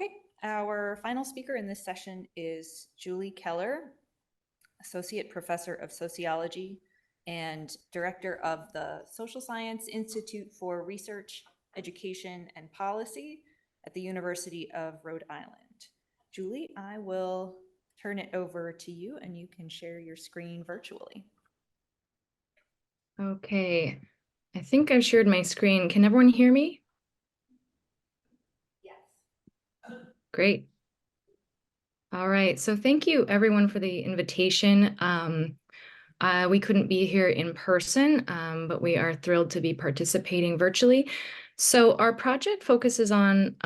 Okay, our final speaker in this session is Julie Keller, Associate Professor of Sociology and Director of the Social Science Institute for Research, Education, and Policy at the University of Rhode Island. Julie, I will turn it over to you and you can share your screen virtually. Okay, I think I've shared my screen. Can everyone hear me? Yes. Great. All right, so thank you everyone for the invitation. We couldn't be here in person, but we are thrilled to be participating virtually. So our project focuses on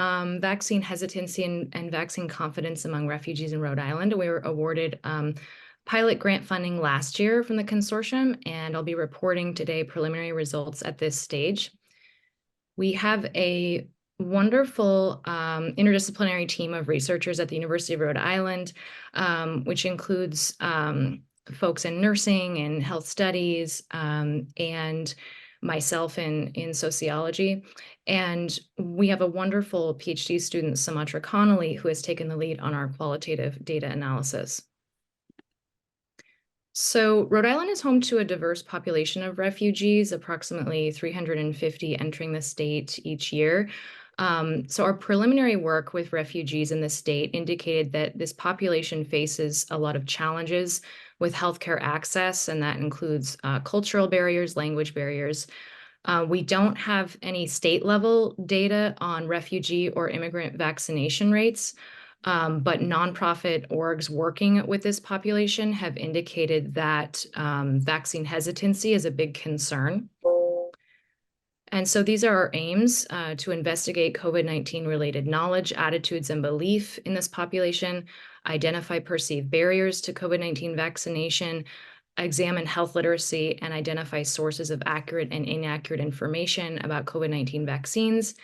vaccine hesitancy and vaccine confidence among refugees in Rhode Island. We were awarded pilot grant funding last year from the consortium, and I'll be reporting today preliminary results at this stage. We have a wonderful interdisciplinary team of researchers at the University of Rhode Island, which includes folks in nursing and health studies, and myself in sociology. And we have a wonderful PhD student, Sumatra Connolly, who has taken the lead on our qualitative data analysis. So Rhode Island is home to a diverse population of refugees, approximately 350 entering the state each year. So our preliminary work with refugees in the state indicated that this population faces a lot of challenges with healthcare access, and that includes cultural barriers, language barriers. We don't have any state-level data on refugee or immigrant vaccination rates. But nonprofit orgs working with this population have indicated that vaccine hesitancy is a big concern. And so these are our aims to investigate COVID-19 related knowledge, attitudes, and belief in this population, identify perceived barriers to COVID-19 vaccination, examine health literacy, and identify sources of accurate and inaccurate information about COVID-19 vaccines,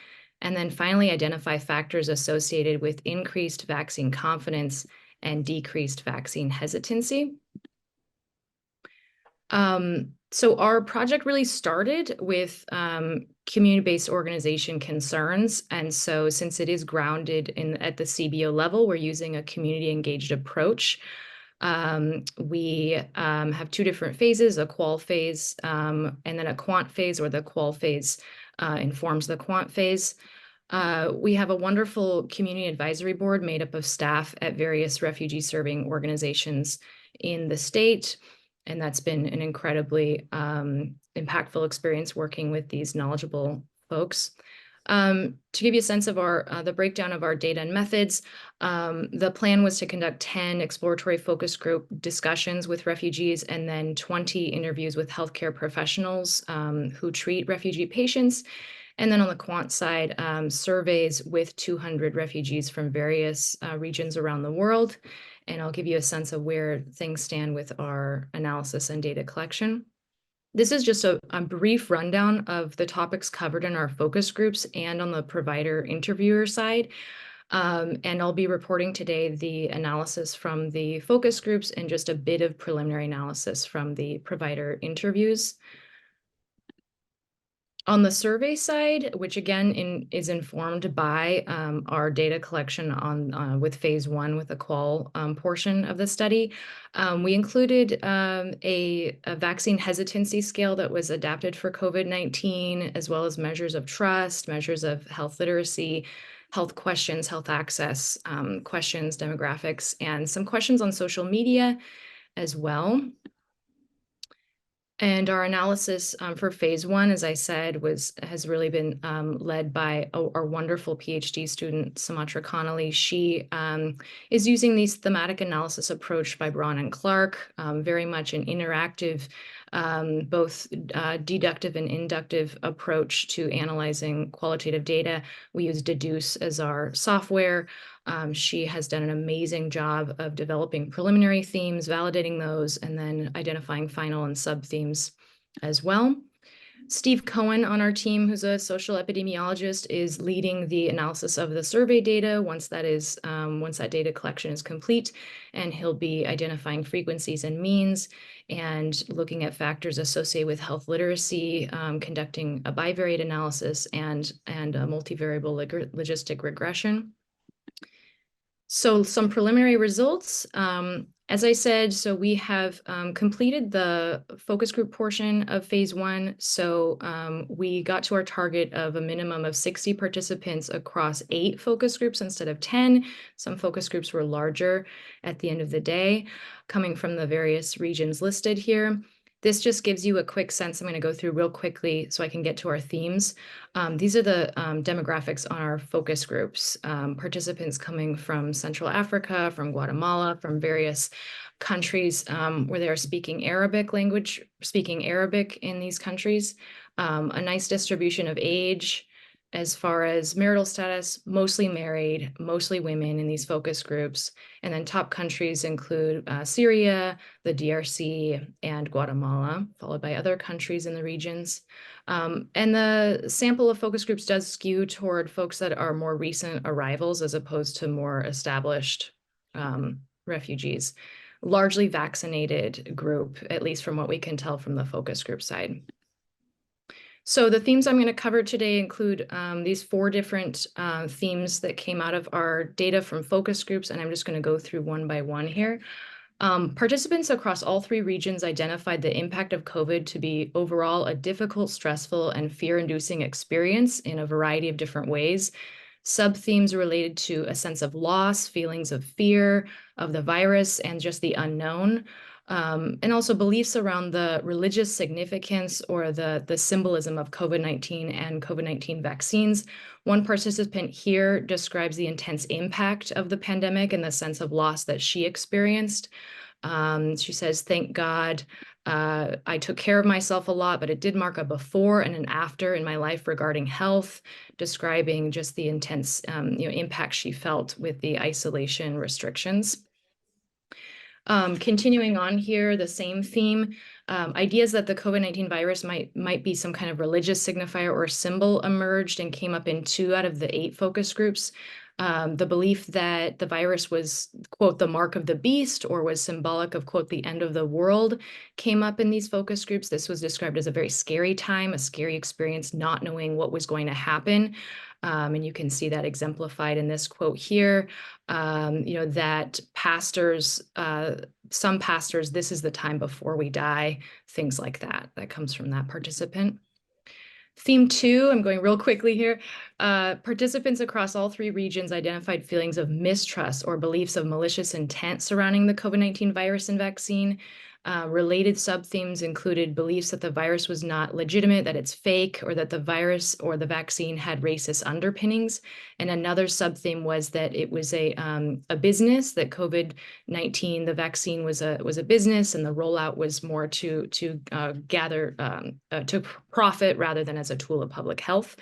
and then finally identify factors associated with increased vaccine confidence and decreased vaccine hesitancy. So our project really started with community-based organization concerns. And so since it is grounded at the CBO level, we're using a community-engaged approach. We have two different phases, a qual phase and then a quant phase, or the qual phase informs the quant phase. We have a wonderful community advisory board made up of staff at various refugee-serving organizations in the state, and that's been an incredibly impactful experience working with these knowledgeable folks. To give you a sense of the breakdown of our data and methods, the plan was to conduct 10 exploratory focus group discussions with refugees and then 20 interviews with healthcare professionals who treat refugee patients. And then on the quant side, surveys with 200 refugees from various regions around the world. And I'll give you a sense of where things stand with our analysis and data collection. This is just a brief rundown of the topics covered in our focus groups and on the provider interviewer side. And I'll be reporting today the analysis from the focus groups and just a bit of preliminary analysis from the provider interviews. On the survey side, which again is informed by our data collection with phase 1 with the qual portion of the study, we included a vaccine hesitancy scale that was adapted for COVID-19, as well as measures of trust, measures of health literacy, health questions, health access questions, demographics, and some questions on social media as well. And our analysis for phase 1, as I said, has really been led by our wonderful PhD student, Sumatra Connolly. She is using these thematic analysis approach by Braun and Clark, very much an interactive, both deductive and inductive approach to analyzing qualitative data. We use Deduce as our software. She has done an amazing job of developing preliminary themes, validating those, and then identifying final and sub-themes as well. Steve Cohen on our team, who's a social epidemiologist, is leading the analysis of the survey data once that data collection is complete, and he'll be identifying frequencies and means and looking at factors associated with health literacy, conducting a bivariate analysis and a multivariable logistic regression. So some preliminary results. As I said, so we have completed the focus group portion of phase 1. So we got to our target of a minimum of 60 participants across 8 focus groups instead of 10. Some focus groups were larger at the end of the day, coming from the various regions listed here. This just gives you a quick sense. I'm going to go through real quickly so I can get to our themes. These are the demographics on our focus groups. Participants coming from Central Africa, from Guatemala, from various countries where they are speaking Arabic language, speaking Arabic in these countries. A nice distribution of age. As far as marital status, mostly married, mostly women in these focus groups. And then top countries include Syria, the DRC, and Guatemala, followed by other countries in the regions. And the sample of focus groups does skew toward folks that are more recent arrivals as opposed to more established refugees. Largely vaccinated group, at least from what we can tell from the focus group side. So the themes I'm going to cover today include these 4 different themes that came out of our data from focus groups, and I'm just going to go through one by one here. Participants across all 3 regions identified the impact of COVID to be overall a difficult, stressful, and fear-inducing experience in a variety of different ways. Sub-themes related to a sense of loss, feelings of fear of the virus, and just the unknown. And also beliefs around the religious significance or the symbolism of COVID-19 and COVID-19 vaccines. One participant here describes the intense impact of the pandemic and the sense of loss that she experienced. She says, "Thank God I took care of myself a lot, but it did mark a before and an after in my life regarding health," describing just the intense impact she felt with the isolation restrictions. Continuing on here, the same theme, ideas that the COVID-19 virus might be some kind of religious signifier or symbol emerged and came up in 2 out of the 8 focus groups. The belief that the virus was, quote, the mark of the beast or was symbolic of, quote, the end of the world came up in these focus groups. This was described as a very scary time, a scary experience, not knowing what was going to happen. And you can see that exemplified in this quote here, that pastors, some pastors, this is the time before we die, things like that. That comes from that participant. Theme 2, I'm going real quickly here. Participants across all 3 regions identified feelings of mistrust or beliefs of malicious intent surrounding the COVID-19 virus and vaccine. Related sub-themes included beliefs that the virus was not legitimate, that it's fake, or that the virus or the vaccine had racist underpinnings. And another sub-theme was that it was a business, that COVID-19, the vaccine was a business, and the rollout was more to gather to profit rather than as a tool of public health.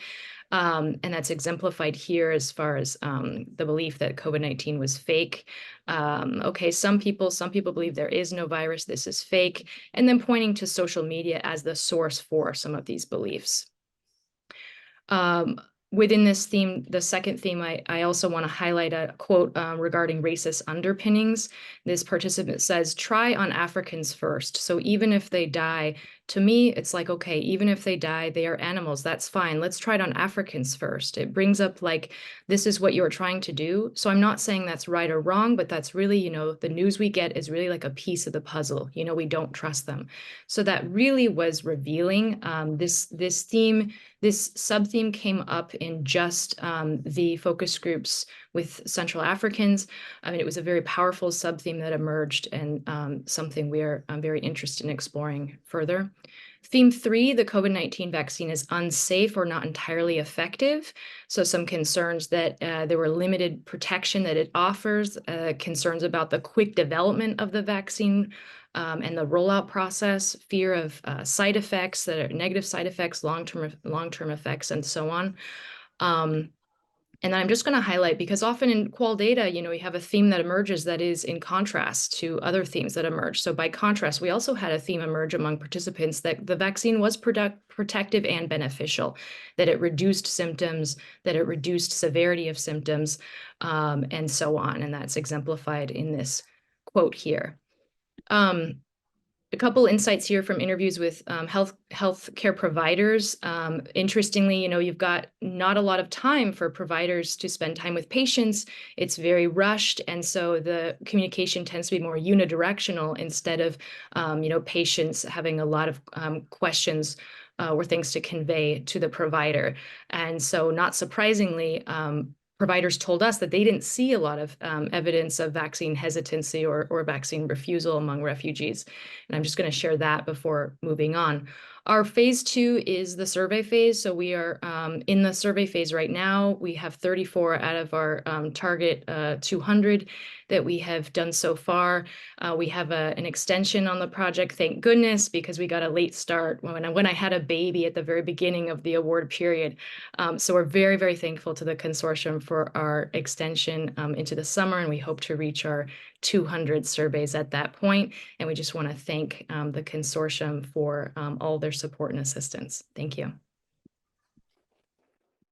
And that's exemplified here as far as the belief that COVID-19 was fake. Okay, some people believe there is no virus, this is fake, and then pointing to social media as the source for some of these beliefs. Within this theme, the second theme, I also want to highlight a quote regarding racist underpinnings. This participant says, "Try on Africans first. So even if they die," to me, it's like, okay, even if they die, they are animals. That's fine. Let's try it on Africans first. It brings up like, this is what you're trying to do. So I'm not saying that's right or wrong, but that's really, the news we get is really like a piece of the puzzle. We don't trust them. So that really was revealing. This theme, this sub-theme came up in just the focus groups with Central Africans. I mean, it was a very powerful sub-theme that emerged and something we're very interested in exploring further. Theme 3, the COVID-19 vaccine is unsafe or not entirely effective. So some concerns that there were limited protection that it offers, concerns about the quick development of the vaccine and the rollout process, fear of side effects that are negative side effects, long-term effects, and so on. And then I'm just going to highlight, because often in qual data, we have a theme that emerges that is in contrast to other themes that emerge. So by contrast, we also had a theme emerge among participants that the vaccine was protective and beneficial, that it reduced symptoms, that it reduced severity of symptoms, and so on. And that's exemplified in this quote here. a couple insights here from interviews with healthcare providers. Interestingly, you've got not a lot of time for providers to spend time with patients. It's very rushed, and so the communication tends to be more unidirectional instead of, patients having a lot of questions or things to convey to the provider. And so, not surprisingly, providers told us that they didn't see a lot of evidence of vaccine hesitancy or vaccine refusal among refugees. And I'm just going to share that before moving on. Our phase 2 is the survey phase. So we are in the survey phase right now. We have 34 out of our target 200 that we have done so far. We have an extension on the project, thank goodness, because we got a late start when I had a baby at the very beginning of the award period. So we're very, very thankful to the consortium for our extension into the summer, and we hope to reach our 200 surveys at that point. And we just want to thank the consortium for all their support and assistance. Thank you.